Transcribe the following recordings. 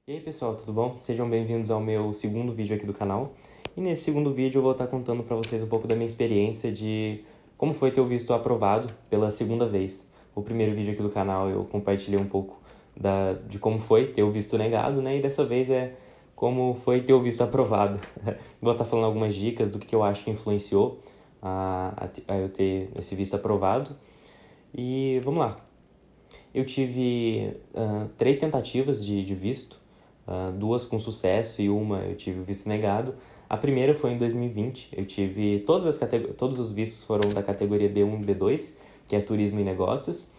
E aí pessoal, tudo bom? Sejam bem-vindos ao meu segundo vídeo aqui do canal. E nesse segundo vídeo eu vou estar contando para vocês um pouco da minha experiência de como foi ter o visto aprovado pela segunda vez. O primeiro vídeo aqui do canal eu compartilhei um pouco de como foi ter o visto negado, né? E dessa vez é como foi ter o visto aprovado. Vou estar falando algumas dicas do que eu acho que influenciou a eu ter esse visto aprovado. E vamos lá. Eu tive três tentativas de visto, duas com sucesso e uma eu tive o visto negado. A primeira foi em 2020, eu tive todos os vistos foram da categoria B1 e B2, que é turismo e negócios.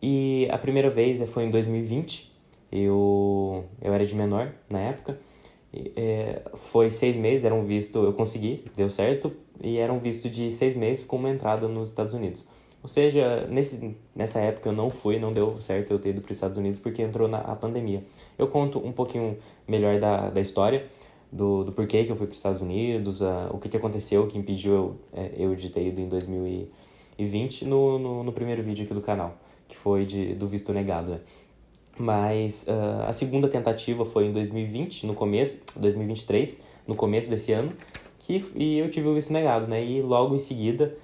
E a primeira vez foi em 2020, eu era de menor na época. Foi 6 meses, era um visto, eu consegui, deu certo, e era um visto de 6 meses com uma entrada nos Estados Unidos. Ou seja, nessa época eu não deu certo eu ter ido para os Estados Unidos porque entrou a pandemia. Eu conto um pouquinho melhor da história, do porquê que eu fui para os Estados Unidos, o que aconteceu que impediu eu de ter ido em 2020 no primeiro vídeo aqui do canal, que foi do visto negado, né? Mas a segunda tentativa foi em 2020, no começo, 2023, no começo desse ano, e eu tive o visto negado, né? E logo em seguida,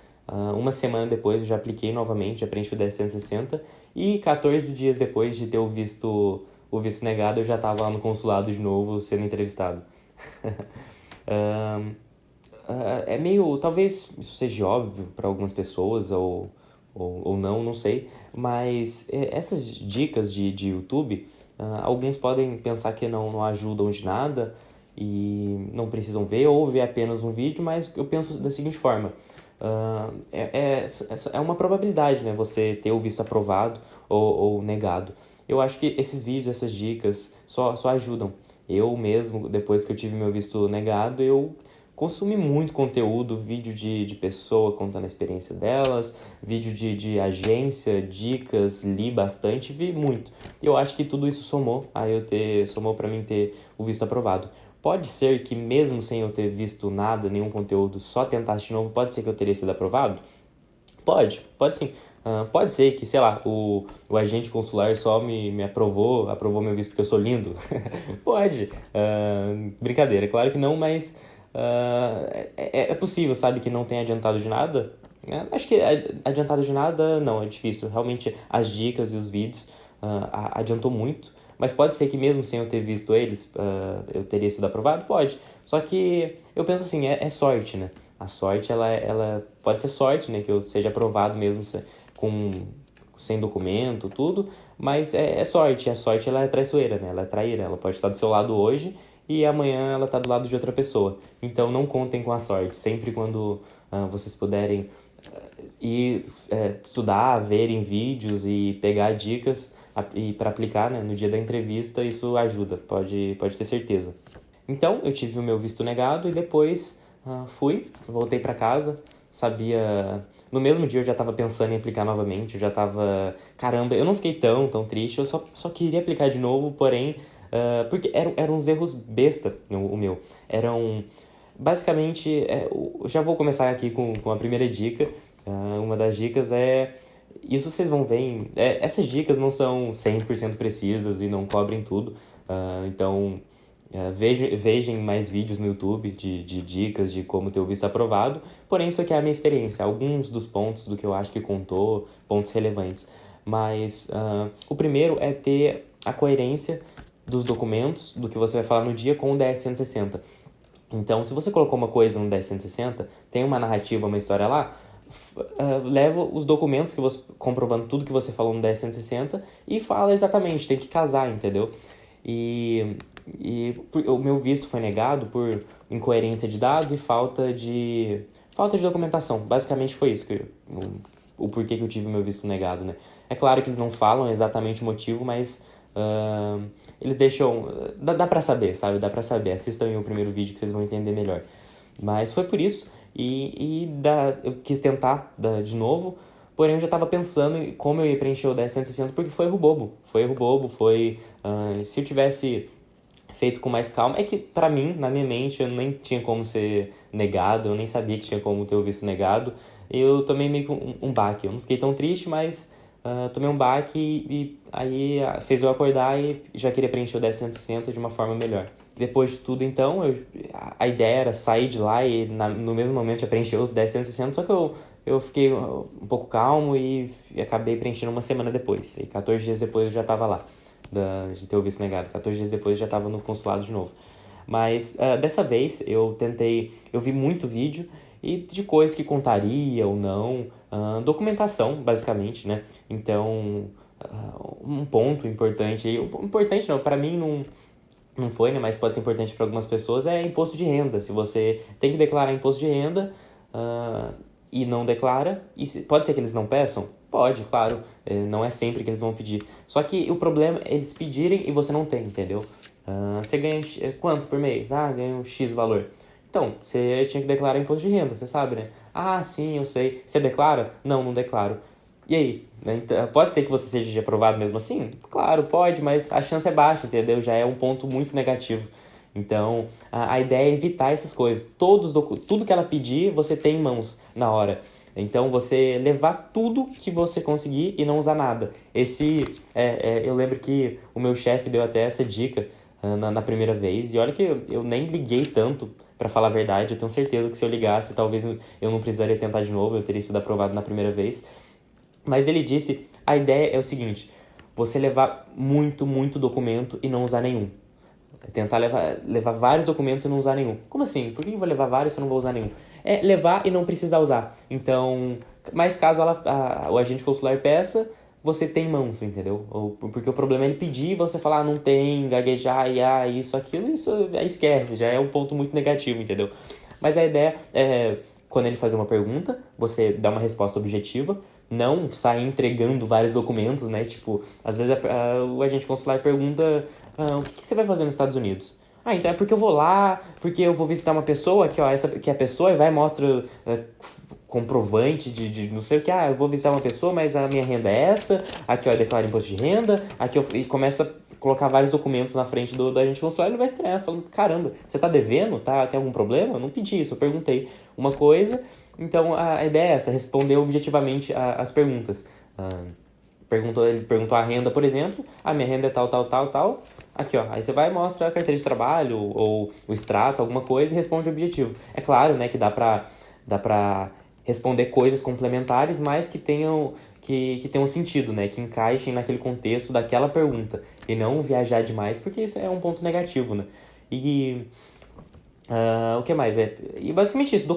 uma semana depois, eu já apliquei novamente, já preenchi o 1060, e 14 dias depois de ter o visto negado, eu já estava lá no consulado de novo, sendo entrevistado. Ahn, É meio. Talvez isso seja óbvio para algumas pessoas, ou não sei. Mas essas dicas de YouTube, alguns podem pensar que não ajudam de nada e não precisam ver, ou ver apenas um vídeo, mas eu penso da seguinte forma. É uma probabilidade, né? Você ter o visto aprovado ou negado. Eu acho que esses vídeos, essas dicas, só ajudam. Eu mesmo, depois que eu tive meu visto negado, eu consumi muito conteúdo, vídeo de pessoa contando a experiência delas, vídeo de agência, dicas, li bastante, vi muito. E eu acho que tudo isso somou para mim ter o visto aprovado. Pode ser que mesmo sem eu ter visto nada, nenhum conteúdo, só tentasse de novo, pode ser que eu teria sido aprovado? Pode sim. Pode ser que, sei lá, o agente consular só me aprovou meu visto porque eu sou lindo. Pode. Brincadeira, claro que não, mas é possível, sabe, que não tenha adiantado de nada. Acho que adiantado de nada, não, é difícil. Realmente, as dicas e os vídeos adiantou muito. Mas pode ser que mesmo sem eu ter visto eles, eu teria sido aprovado? Pode. Só que eu penso assim, é sorte, né? A sorte, ela pode ser sorte, né? Que eu seja aprovado mesmo com, sem documento, tudo. Mas é sorte. A sorte, ela é traiçoeira, né? Ela é traíra. Ela pode estar do seu lado hoje e amanhã ela tá do lado de outra pessoa. Então, não contem com a sorte. Sempre quando vocês puderem ir estudar, verem vídeos e pegar dicas e para aplicar, né, no dia da entrevista, isso ajuda, pode ter certeza. Então, eu tive o meu visto negado e depois voltei para casa, sabia... No mesmo dia eu já estava pensando em aplicar novamente, eu já estava... Caramba, eu não fiquei tão triste, eu só queria aplicar de novo, porém... porque eram uns erros besta, o meu. Eram... Basicamente, eu já vou começar aqui com a primeira dica. Uma das dicas é... Isso vocês vão ver essas dicas não são 100% precisas e não cobrem tudo. Então, vejam mais vídeos no YouTube de dicas de como ter o visto aprovado. Porém, isso aqui é a minha experiência. Alguns dos pontos do que eu acho que contou, pontos relevantes. Mas o primeiro é ter a coerência dos documentos, do que você vai falar no dia com o DS-160. Então, se você colocou uma coisa no 1060, tem uma narrativa, uma história lá, leva os documentos que você, comprovando tudo que você falou no 1060 e fala exatamente, tem que casar, entendeu? E, o meu visto foi negado por incoerência de dados e falta de documentação. Basicamente foi isso, o porquê que eu tive o meu visto negado, né? É claro que eles não falam exatamente o motivo, mas eles deixam... Dá pra saber, sabe? Dá pra saber. Assistam aí o primeiro vídeo que vocês vão entender melhor. Mas foi por isso. Eu quis tentar de novo. Porém, eu já estava pensando em como eu ia preencher o 1060, porque foi erro bobo. Foi erro bobo, se eu tivesse feito com mais calma... É que, pra mim, na minha mente, eu nem tinha como ser negado. Eu nem sabia que tinha como ter o visto negado. Eu tomei meio que um baque. Eu não fiquei tão triste, mas... tomei um baque e aí fez eu acordar e já queria preencher o 10.160 de uma forma melhor. Depois de tudo, então, a ideia era sair de lá e no mesmo momento já preencher os 10.160, só que eu fiquei um pouco calmo e acabei preenchendo uma semana depois. E 14 dias depois eu já estava lá, de ter o visto negado. 14 dias depois eu já estava no consulado de novo. Mas dessa vez eu vi muito vídeo e de coisas que contaria ou não, documentação, basicamente, né? Então, um ponto importante, importante não, para mim não foi, né? Mas pode ser importante para algumas pessoas, é imposto de renda. Se você tem que declarar imposto de renda e não declara, pode ser que eles não peçam? Pode, claro. Não é sempre que eles vão pedir. Só que o problema é eles pedirem e você não tem, entendeu? Você ganha quanto por mês? Ganha um X valor. Então, você tinha que declarar imposto de renda, você sabe, né? Sim, eu sei. Você declara? Não, não declaro. E aí? Então, pode ser que você seja aprovado mesmo assim? Claro, pode, mas a chance é baixa, entendeu? Já é um ponto muito negativo. Então, a ideia é evitar essas coisas. Tudo que ela pedir, você tem em mãos na hora. Então, você levar tudo que você conseguir e não usar nada. Eu lembro que o meu chefe deu até essa dica na primeira vez. E olha que eu nem liguei tanto, pra falar a verdade. Eu tenho certeza que se eu ligasse, talvez eu não precisaria tentar de novo. Eu teria sido aprovado na primeira vez. Mas ele disse, a ideia é o seguinte, você levar muito, muito documento e não usar nenhum. Tentar levar vários documentos e não usar nenhum. Como assim? Por que eu vou levar vários se eu não vou usar nenhum? É levar e não precisar usar. Então, mas caso o agente consular peça, você tem mãos, entendeu? Porque o problema é ele pedir e você falar, não tem, gaguejar, isso, aquilo, isso aí esquece, já é um ponto muito negativo, entendeu? Mas a ideia é, quando ele fazer uma pergunta, você dá uma resposta objetiva, não sair entregando vários documentos, né? Tipo, às vezes o agente consular pergunta, o que você vai fazer nos Estados Unidos? Então é porque eu vou lá, porque eu vou visitar uma pessoa, que a pessoa vai e mostra comprovante de não sei o que, eu vou visitar uma pessoa, mas a minha renda é essa, aqui eu declaro imposto de renda, e começa a colocar vários documentos na frente do agente consular, ele vai estranhar, falando, caramba, você tá devendo? Tem algum problema? Eu não pedi isso, eu perguntei uma coisa, então a ideia é essa, responder objetivamente as perguntas. Ele perguntou a renda, por exemplo, minha renda é tal, tal, tal, tal, aqui ó, aí você vai e mostra a carteira de trabalho ou o extrato, alguma coisa e responde o objetivo. É claro, né, que dá pra responder coisas complementares, mas que tenham sentido, né? Que encaixem naquele contexto daquela pergunta. E não viajar demais, porque isso é um ponto negativo, né? E o que mais? E basicamente isso,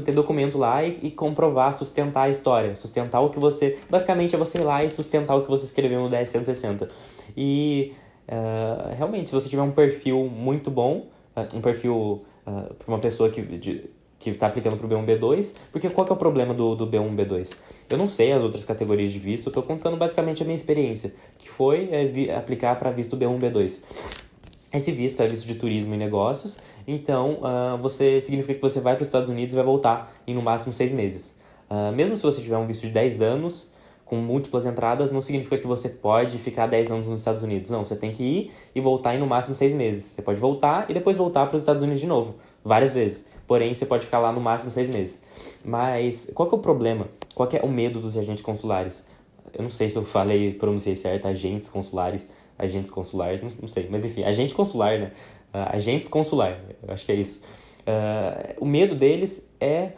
ter documento lá e comprovar, sustentar a história. Sustentar o que você... Basicamente é você ir lá e sustentar o que você escreveu no 10.160. E realmente, se você tiver um perfil muito bom, um perfil para uma pessoa que está aplicando para o B1, B2, porque qual que é o problema do B1, B2? Eu não sei as outras categorias de visto, eu estou contando basicamente a minha experiência, que foi aplicar para visto B1, B2. Esse visto é visto de turismo e negócios, então significa que você vai para os Estados Unidos e vai voltar em no máximo 6 meses. Mesmo se você tiver um visto de 10 anos, com múltiplas entradas, não significa que você pode ficar 10 anos nos Estados Unidos. Não, você tem que ir e voltar em no máximo 6 meses. Você pode voltar e depois voltar para os Estados Unidos de novo, várias vezes. Porém, você pode ficar lá no máximo 6 meses. Mas qual que é o problema? Qual que é o medo dos agentes consulares? Eu não sei se eu pronunciei certo, agentes consulares, não sei. Mas enfim, agente consular, né? Agentes consular, eu acho que é isso. O medo deles é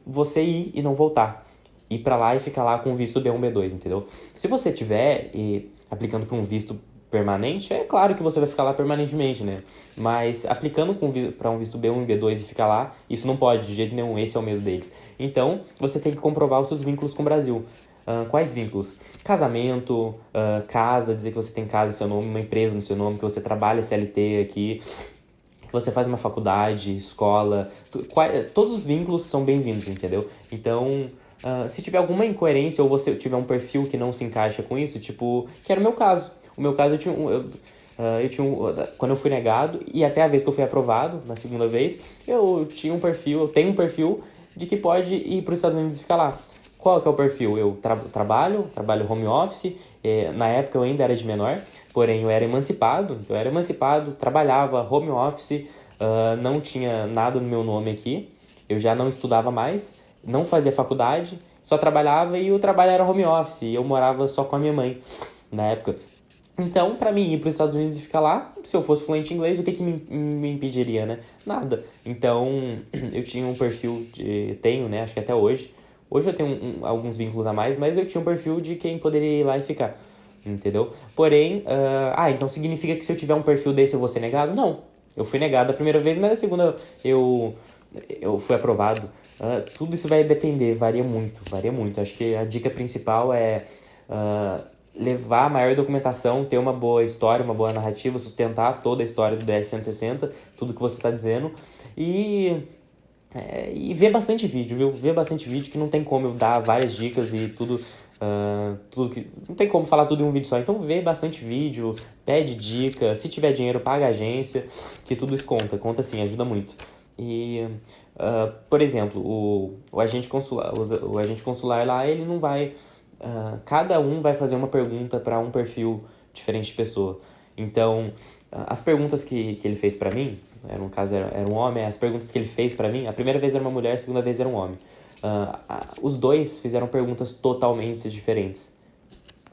você ir e não voltar. Ir pra lá e ficar lá com o visto B1, B2, entendeu? Se você tiver aplicando para um visto permanente, é claro que você vai ficar lá permanentemente, né? Mas aplicando para um visto B1 e B2 e ficar lá, isso não pode, de jeito nenhum, esse é o medo deles. Então, você tem que comprovar os seus vínculos com o Brasil. Quais vínculos? Casamento, casa, dizer que você tem casa no seu nome, uma empresa no seu nome, que você trabalha CLT aqui, que você faz uma faculdade, escola, todos os vínculos são bem-vindos, entendeu? Então, se tiver alguma incoerência ou você tiver um perfil que não se encaixa com isso, tipo, que era o meu caso. O meu caso, quando eu fui negado, e até a vez que eu fui aprovado, na segunda vez, eu tenho um perfil de que pode ir para os Estados Unidos e ficar lá. Qual que é o perfil? Eu trabalho home office, na época eu ainda era de menor, porém eu era emancipado, trabalhava home office, não tinha nada no meu nome aqui, eu já não estudava mais, não fazia faculdade, só trabalhava e o trabalho era home office, e eu morava só com a minha mãe na época. Então, pra mim ir para os Estados Unidos e ficar lá, se eu fosse fluente em inglês, o que me impediria, né? Nada. Então, eu tinha um perfil tenho, né? Acho que até hoje. Hoje eu tenho alguns vínculos a mais, mas eu tinha um perfil de quem poderia ir lá e ficar. Entendeu? Porém, então significa que se eu tiver um perfil desse eu vou ser negado? Não. Eu fui negado a primeira vez, mas a segunda eu fui aprovado. Tudo isso vai depender, varia muito, varia muito. Acho que a dica principal é levar a maior documentação, ter uma boa história, uma boa narrativa, sustentar toda a história do DS-160, tudo que você está dizendo, e ver bastante vídeo, viu? Ver bastante vídeo, que não tem como eu dar várias dicas e tudo que... Não tem como falar tudo em um vídeo só. Então vê bastante vídeo, pede dica, se tiver dinheiro, paga a agência, que tudo isso conta sim, ajuda muito. E, por exemplo, o agente consular lá, ele não vai... cada um vai fazer uma pergunta para um perfil diferente de pessoa. Então, as perguntas que ele fez para mim, no caso era um homem, as perguntas que ele fez para mim, a primeira vez era uma mulher, a segunda vez era um homem. Os dois fizeram perguntas totalmente diferentes,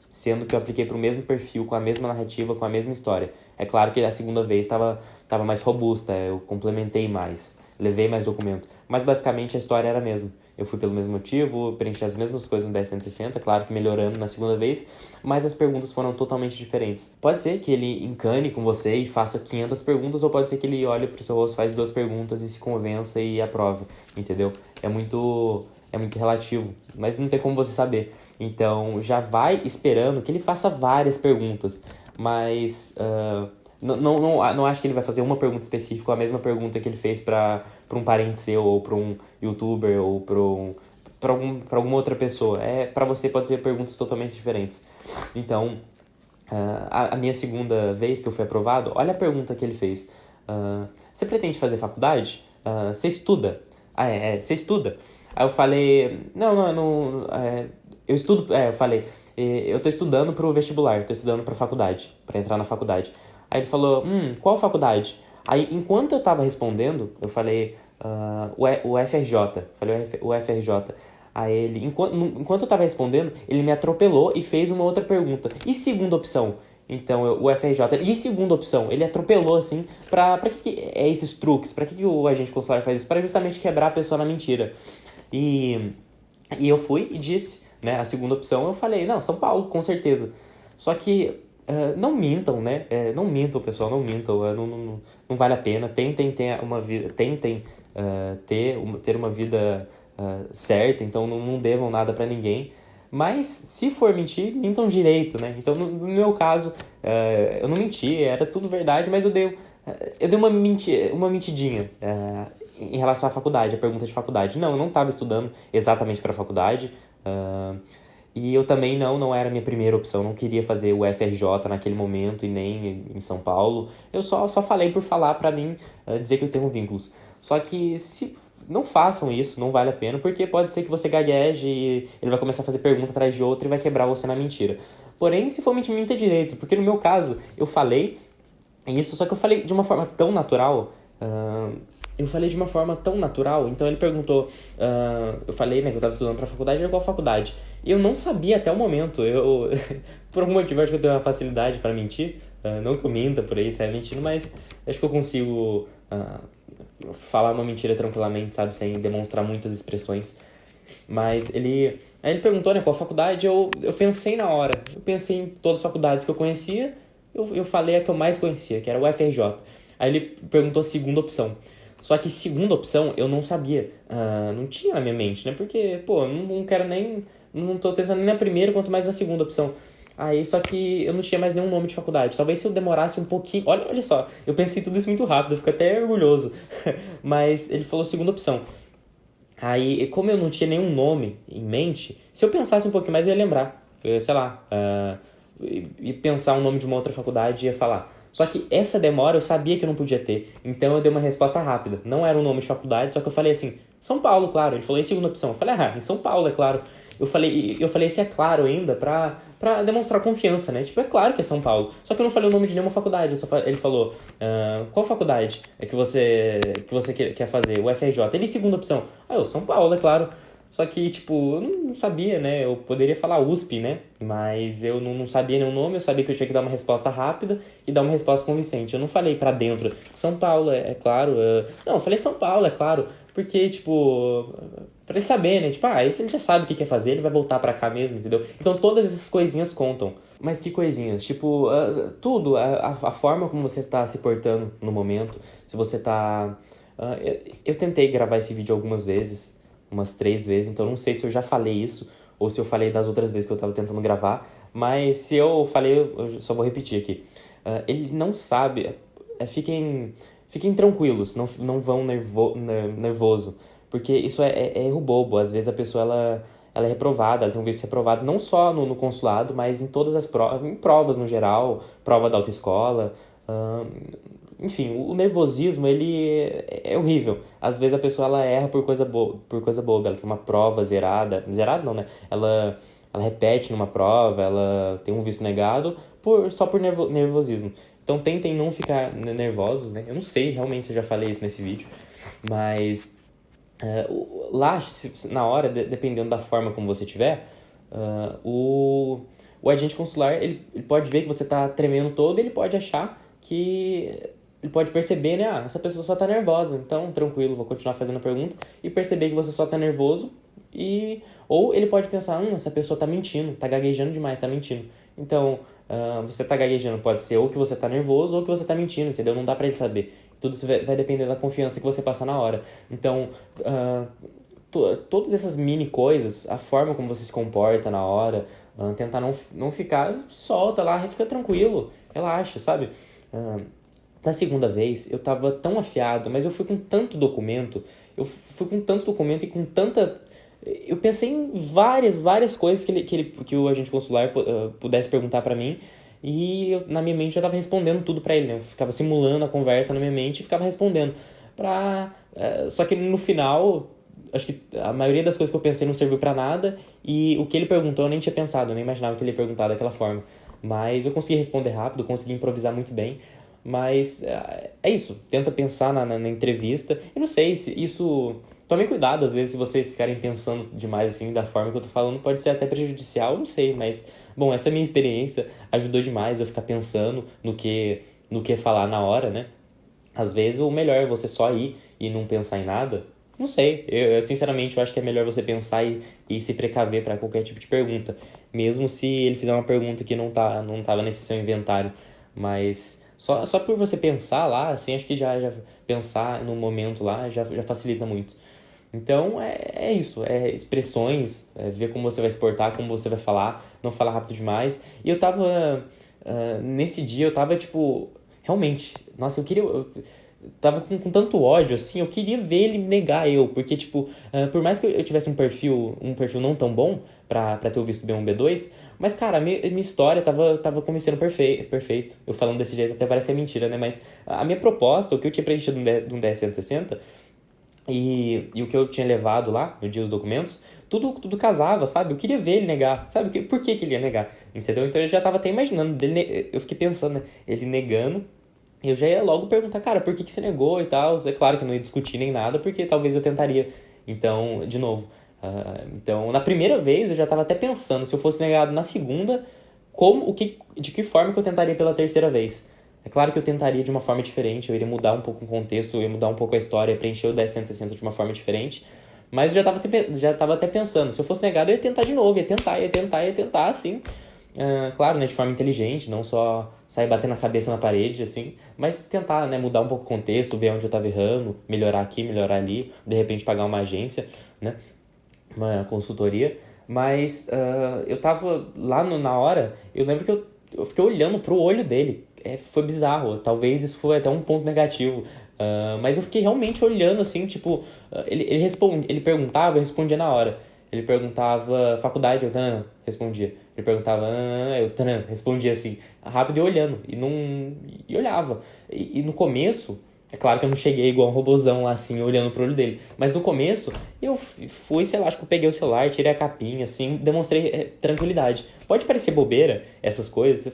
sendo que eu apliquei para o mesmo perfil, com a mesma narrativa, com a mesma história. É claro que a segunda vez estava mais robusta, eu complementei mais, levei mais documento, mas basicamente a história era a mesma. Eu fui pelo mesmo motivo, preenchi as mesmas coisas no 1060, claro que melhorando na segunda vez, mas as perguntas foram totalmente diferentes. Pode ser que ele encane com você e faça 500 perguntas, ou pode ser que ele olhe pro seu rosto, faz 2 perguntas e se convença e aprove, entendeu? É muito relativo, mas não tem como você saber. Então, já vai esperando que ele faça várias perguntas, mas não acho que ele vai fazer uma pergunta específica, a mesma pergunta que ele fez para um parente seu, ou para um youtuber, ou para alguma outra pessoa. Para você pode ser perguntas totalmente diferentes. Então, a minha segunda vez que eu fui aprovado, olha a pergunta que ele fez. Você pretende fazer faculdade? Você estuda? Você estuda? Aí eu falei, não, eu estudo, eu falei, eu tô estudando pro vestibular, tô estudando pra faculdade, pra entrar na faculdade. Aí ele falou, qual faculdade? Aí, enquanto eu tava respondendo, eu falei, o FRJ, falei o FRJ. Aí ele, enquanto eu tava respondendo, ele me atropelou e fez uma outra pergunta. E segunda opção? Então, o FRJ. E segunda opção? Ele atropelou, assim, pra que é esses truques? Pra que o agente consular faz isso? Pra justamente quebrar a pessoa na mentira. E eu fui e disse, né, a segunda opção, eu falei, não, São Paulo, com certeza. Só que não mintam, né? Não mintam, pessoal, não mintam. Não vale a pena. Tentem ter uma vida, ter uma vida certa, então não devam nada pra ninguém. Mas, se for mentir, mintam direito, né? Então, no meu caso, eu não menti, era tudo verdade, mas eu dei uma mentidinha em relação à faculdade, a pergunta de faculdade. Não, eu não estava estudando exatamente para a faculdade, e eu também não era a minha primeira opção, não queria fazer o FRJ naquele momento e nem em São Paulo. Eu só falei por falar para mim dizer que eu tenho vínculos. Só que não façam isso, não vale a pena, porque pode ser que você gagueje e ele vai começar a fazer pergunta atrás de outra e vai quebrar você na mentira. Porém, se for mentir, minta direito, porque no meu caso, eu falei isso, só que eu falei de uma forma tão natural. Então ele perguntou, eu falei, né, que eu tava estudando pra faculdade, qual faculdade? E eu não sabia até o momento, por algum motivo, acho que eu tenho uma facilidade pra mentir, não que eu minta por aí, saia mentindo, mas acho que eu consigo falar uma mentira tranquilamente, sabe, sem demonstrar muitas expressões. Mas aí ele perguntou, né, qual faculdade, eu pensei na hora, eu pensei em todas as faculdades que eu conhecia, eu falei a que eu mais conhecia, que era o FRJ. Aí ele perguntou a segunda opção. Só que segunda opção eu não sabia, não tinha na minha mente, né? Porque, pô, não quero nem, não tô pensando nem na primeira, quanto mais na segunda opção. Aí, só que eu não tinha mais nenhum nome de faculdade. Talvez se eu demorasse um pouquinho... Olha só, eu pensei tudo isso muito rápido, eu fico até orgulhoso. Mas ele falou segunda opção. Aí, como eu não tinha nenhum nome em mente, se eu pensasse um pouquinho mais, eu ia lembrar. Eu ia, sei lá, e pensar o nome de uma outra faculdade e ia falar. Só que essa demora eu sabia que eu não podia ter. Então eu dei uma resposta rápida. Não era um nome de faculdade, só que eu falei assim, São Paulo, claro. Ele falou, e segunda opção? Eu falei, em São Paulo, é claro. Eu falei, esse é claro ainda pra demonstrar confiança, né? Tipo, é claro que é São Paulo. Só que eu não falei o nome de nenhuma faculdade. Ele falou, qual faculdade é que você quer fazer? O FRJ. Ele, segunda opção. Eu, São Paulo, é claro. Só que, tipo, eu não sabia, né? Eu poderia falar USP, né? Mas eu não sabia nenhum nome, eu sabia que eu tinha que dar uma resposta rápida e dar uma resposta convincente. Eu não falei pra dentro, São Paulo, é claro. Não, eu falei São Paulo, é claro. Porque, tipo, pra ele saber, né? Tipo, esse ele já sabe o que quer fazer, ele vai voltar pra cá mesmo, entendeu? Então todas essas coisinhas contam. Mas que coisinhas? Tipo, tudo, a forma como você está se portando no momento, se você tá. Eu tentei gravar esse vídeo algumas vezes, umas 3 vezes, então não sei se eu já falei isso ou se eu falei das outras vezes que eu tava tentando gravar, mas se eu falei, eu só vou repetir aqui. Ele não sabe, fiquem tranquilos, não vão nervoso, porque isso é erro bobo. Às vezes a pessoa ela é reprovada, ela tem um visto reprovado não só no consulado, mas em todas as provas, em provas no geral, prova da autoescola. Enfim, o nervosismo, ele é horrível. Às vezes a pessoa ela erra por coisa boba. Ela tem uma prova zerada. Zerada não, né? Ela repete numa prova, ela tem um visto negado só por nervosismo. Então tentem não ficar nervosos, né? Eu não sei realmente se eu já falei isso nesse vídeo, mas lá, na hora, dependendo da forma como você tiver, o agente consular ele pode ver que você tá tremendo todo, ele pode achar que ele pode perceber, né? Essa pessoa só tá nervosa, então tranquilo, vou continuar fazendo a pergunta e perceber que você só tá nervoso ou ele pode pensar, essa pessoa tá mentindo, tá gaguejando demais, tá mentindo. Então, você tá gaguejando, pode ser ou que você tá nervoso ou que você tá mentindo, entendeu? Não dá pra ele saber. Tudo isso vai depender da confiança que você passar na hora. Então, todas essas mini coisas, a forma como você se comporta na hora, tentar não ficar, solta lá, fica tranquilo, relaxa, sabe? Da segunda vez, eu tava tão afiado, mas eu fui com tanto documento, e com tanta... Eu pensei em várias coisas que o agente consular pudesse perguntar pra mim, e na minha mente eu tava respondendo tudo pra ele, né? Eu ficava simulando a conversa na minha mente e ficava respondendo. Só que no final, acho que a maioria das coisas que eu pensei não serviu pra nada, e o que ele perguntou eu nem tinha pensado, eu nem imaginava que ele ia perguntar daquela forma. Mas eu consegui responder rápido, consegui improvisar muito bem. Mas é isso, tenta pensar na entrevista. Eu não sei se isso... Tomem cuidado, às vezes, se vocês ficarem pensando demais assim, da forma que eu tô falando, pode ser até prejudicial, eu não sei, mas... Bom, essa minha experiência ajudou demais eu ficar pensando no que falar na hora, né? Às vezes o melhor é você só ir e não pensar em nada. Não sei, sinceramente eu acho que é melhor você pensar e se precaver para qualquer tipo de pergunta. Mesmo se ele fizer uma pergunta que não tava nesse seu inventário. Mas só por você pensar lá, assim, acho que já pensar no momento lá já facilita muito. Então é isso, expressões, ver como você vai se portar, como você vai falar, não falar rápido demais. E eu tava, nesse dia eu tava tipo, realmente, nossa, eu tava com tanto ódio, assim, eu queria ver ele negar porque, tipo, por mais que eu tivesse um perfil não tão bom pra ter o visto B1, B2, mas, cara, a minha história tava convencendo perfeito. Eu falando desse jeito até parece que é mentira, né? Mas a minha proposta, o que eu tinha preenchido de um DS-160 e o que eu tinha levado lá, no dia os documentos, tudo casava, sabe? Eu queria ver ele negar, sabe? Por que ele ia negar, entendeu? Então eu já tava até imaginando eu fiquei pensando, né? Ele negando. Eu já ia logo perguntar, cara, por que você negou e tal? É claro que eu não ia discutir nem nada, porque talvez eu tentaria. Então, de novo. Então, na primeira vez eu já tava até pensando, se eu fosse negado na segunda, de que forma que eu tentaria pela terceira vez. É claro que eu tentaria de uma forma diferente, eu iria mudar um pouco o contexto, eu ia mudar um pouco a história, preencher o 10.160 de uma forma diferente. Mas eu já tava até pensando, se eu fosse negado, eu ia tentar de novo, ia tentar, assim. Claro, né, de forma inteligente, não só sair batendo a cabeça na parede, assim, mas tentar, né, mudar um pouco o contexto, ver onde eu tava errando, melhorar aqui, melhorar ali, de repente pagar uma agência, né, uma consultoria. Mas eu tava lá na hora, eu lembro que eu fiquei olhando pro olho dele. Foi bizarro, talvez isso foi até um ponto negativo. Mas eu fiquei realmente olhando assim, tipo, ele perguntava, eu respondia na hora. Ele perguntava faculdade, eu respondia. Ele perguntava, eu respondia assim, rápido e olhando. E olhava. E no começo, é claro que eu não cheguei igual um robozão lá, assim, olhando pro olho dele. Mas no começo, eu fui, sei lá, acho que eu peguei o celular, tirei a capinha, assim, demonstrei tranquilidade. Pode parecer bobeira, essas coisas.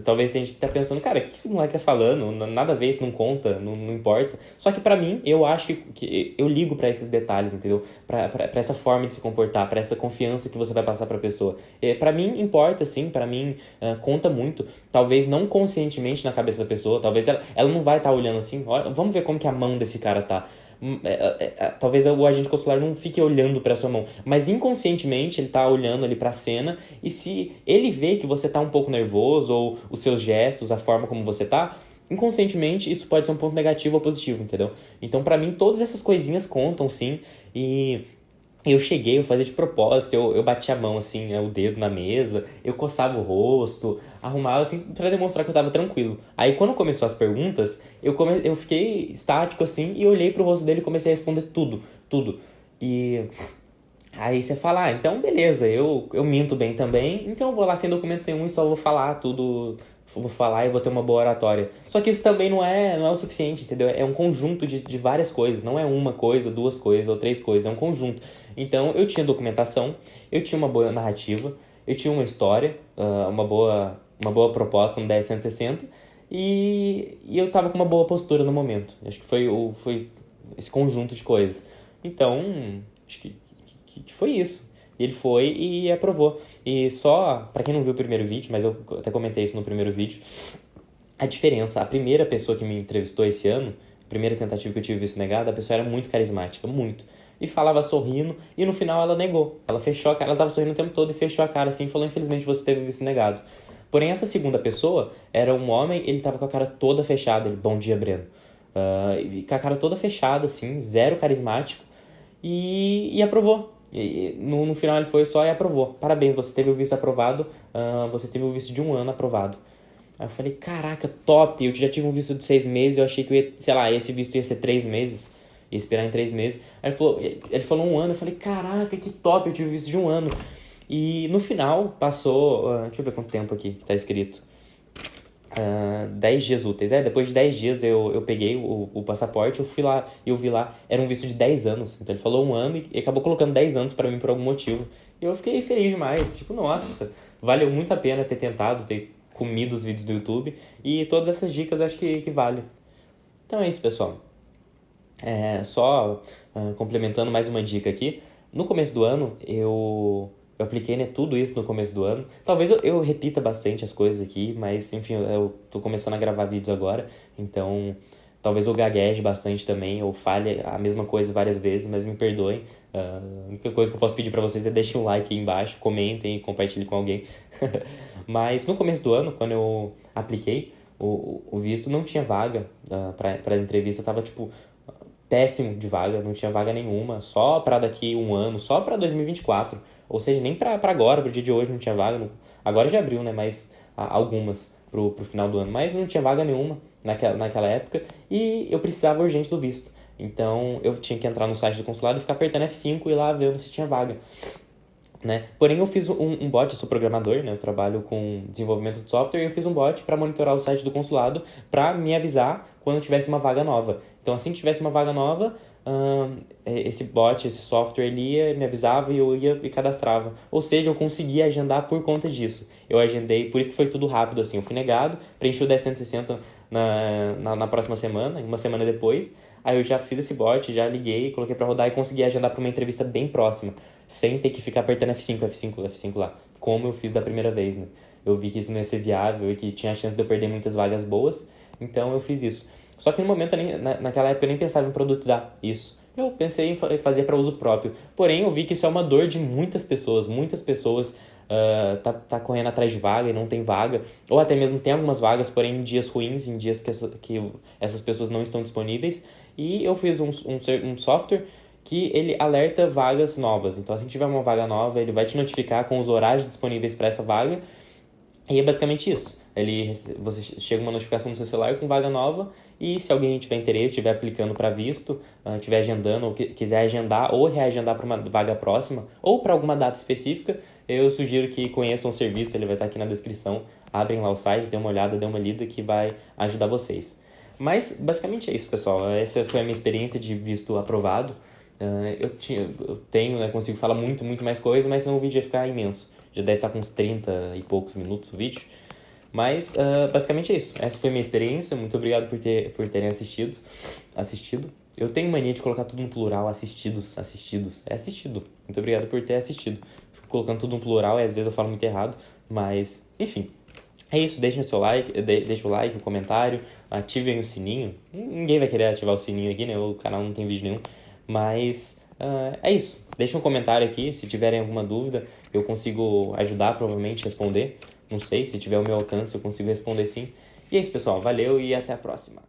Talvez a gente tá pensando, cara, o que esse moleque tá falando? Nada a ver, isso não conta, não importa. Só que pra mim, eu acho que eu ligo pra esses detalhes, entendeu? Pra essa forma de se comportar, pra essa confiança que você vai passar pra pessoa. Pra mim, importa, sim, pra mim, conta muito. Talvez não conscientemente na cabeça da pessoa, talvez ela não vai estar olhando assim, olha, vamos ver como que a mão desse cara tá. Talvez o agente consular não fique olhando pra sua mão, mas inconscientemente ele tá olhando ali pra cena, e se ele vê que você tá um pouco nervoso, ou os seus gestos, a forma como você tá, inconscientemente isso pode ser um ponto negativo ou positivo, entendeu? Então pra mim todas essas coisinhas contam, sim, e eu fazia de propósito, eu batia a mão assim, o dedo na mesa, eu coçava o rosto, arrumava assim pra demonstrar que eu tava tranquilo. Aí quando começou as perguntas, eu fiquei estático assim e olhei pro rosto dele e comecei a responder tudo, tudo. E aí você fala, então beleza, eu minto bem também, então eu vou lá sem documento nenhum e só vou falar tudo, vou falar e vou ter uma boa oratória. Só que isso também não é o suficiente, entendeu? É um conjunto de várias coisas, não é uma coisa, duas coisas ou três coisas, é um conjunto. Então eu tinha documentação, eu tinha uma boa narrativa, eu tinha uma história, uma boa proposta, um 10-160, e eu tava com uma boa postura no momento. Acho que foi esse conjunto de coisas. Então, acho que foi isso. E ele foi e aprovou. E só, pra quem não viu o primeiro vídeo, mas eu até comentei isso no primeiro vídeo, a diferença, a primeira pessoa que me entrevistou esse ano, a primeira tentativa que eu tive visto negado, a pessoa era muito carismática, muito. E falava sorrindo, e no final ela negou. Ela fechou a cara, ela tava sorrindo o tempo todo e fechou a cara assim e falou, infelizmente você teve visto negado. Porém, essa segunda pessoa era um homem, ele tava com a cara toda fechada, ele, bom dia, Breno. E com a cara toda fechada, assim, zero carismático, e aprovou. No final ele foi só e aprovou. Parabéns, você teve o visto aprovado, você teve o visto de 1 ano aprovado. Aí eu falei, caraca, top, eu já tive um visto de 6 meses, eu achei que eu ia, sei lá, esse visto ia ser 3 meses, ia esperar em 3 meses. Aí ele falou 1 ano, eu falei, caraca, que top, eu tive visto de 1 ano. E no final, passou, deixa eu ver quanto tempo aqui que tá escrito. 10 dias úteis. Depois de 10 dias eu peguei o passaporte, eu fui lá e eu vi lá, era um visto de 10 anos. Então ele falou 1 ano e acabou colocando 10 anos pra mim por algum motivo. E eu fiquei feliz demais. Tipo, nossa, valeu muito a pena ter tentado, ter comido os vídeos do YouTube. E todas essas dicas eu acho que vale. Então é isso, pessoal. Só complementando mais uma dica aqui. No começo do ano, eu apliquei, né, tudo isso no começo do ano. Talvez eu repita bastante as coisas aqui, mas enfim, eu tô começando a gravar vídeos agora, então talvez eu gagueje bastante também, ou fale a mesma coisa várias vezes, mas me perdoem. A única coisa que eu posso pedir pra vocês é deixem um like aí embaixo, comentem e compartilhem com alguém. Mas no começo do ano, quando eu apliquei o visto, não tinha vaga pra entrevista, tava tipo péssimo de vaga, não tinha vaga nenhuma, só pra daqui 1 ano, só pra 2024. Ou seja, nem pra agora, pro dia de hoje não tinha vaga. Agora já abriu, né? Mas algumas pro final do ano. Mas não tinha vaga nenhuma naquela época. E eu precisava urgente do visto. Então eu tinha que entrar no site do consulado e ficar apertando F5 e ir lá vendo se tinha vaga. Né? Porém, eu fiz um bot, eu sou programador, né? Eu trabalho com desenvolvimento de software, e eu fiz um bot para monitorar o site do consulado para me avisar quando tivesse uma vaga nova. Então, assim que tivesse uma vaga nova, esse bot, esse software, ele me avisava e eu ia e cadastrava. Ou seja, eu conseguia agendar por conta disso. Eu agendei, por isso que foi tudo rápido, assim. Eu fui negado, preenchi o 10-160 na próxima semana, uma semana depois. Aí eu já fiz esse bot, já liguei, coloquei pra rodar e consegui agendar pra uma entrevista bem próxima, sem ter que ficar apertando F5 lá, como eu fiz da primeira vez, né? Eu vi que isso não ia ser viável e que tinha a chance de eu perder muitas vagas boas, então eu fiz isso. Só que no momento, naquela época, eu nem pensava em produtizar isso. Eu pensei em fazer para uso próprio. Porém, eu vi que isso é uma dor de muitas pessoas. Muitas pessoas tá correndo atrás de vaga e não tem vaga. Ou até mesmo tem algumas vagas, porém em dias ruins, em dias que essas pessoas não estão disponíveis. E eu fiz um software que ele alerta vagas novas. Então, assim que tiver uma vaga nova, ele vai te notificar com os horários disponíveis para essa vaga. E é basicamente isso. Você chega uma notificação no seu celular com vaga nova, e se alguém tiver interesse, estiver aplicando para visto, estiver agendando, ou quiser agendar ou reagendar para uma vaga próxima, ou para alguma data específica, eu sugiro que conheçam o serviço, ele vai estar aqui na descrição. Abrem lá o site, dê uma olhada, dê uma lida, que vai ajudar vocês. Mas basicamente é isso, pessoal. Essa foi a minha experiência de visto aprovado. Eu tenho, né, consigo falar muito mais coisa, mas senão o vídeo ia ficar imenso. Já deve estar com uns 30 e poucos minutos o vídeo. Mas, basicamente é isso. Essa foi a minha experiência. Muito obrigado por terem assistido. Eu tenho mania de colocar tudo no plural, assistidos. É assistido. Muito obrigado por ter assistido. Fico colocando tudo no plural e às vezes eu falo muito errado, mas, enfim. É isso, deixem o seu like, deixa o like, o comentário, ativem o sininho. Ninguém vai querer ativar o sininho aqui, né? O canal não tem vídeo nenhum. Mas é isso. Deixa um comentário aqui, se tiverem alguma dúvida, eu consigo ajudar, provavelmente, responder. Não sei, se tiver o meu alcance, eu consigo responder sim. E é isso, pessoal. Valeu e até a próxima.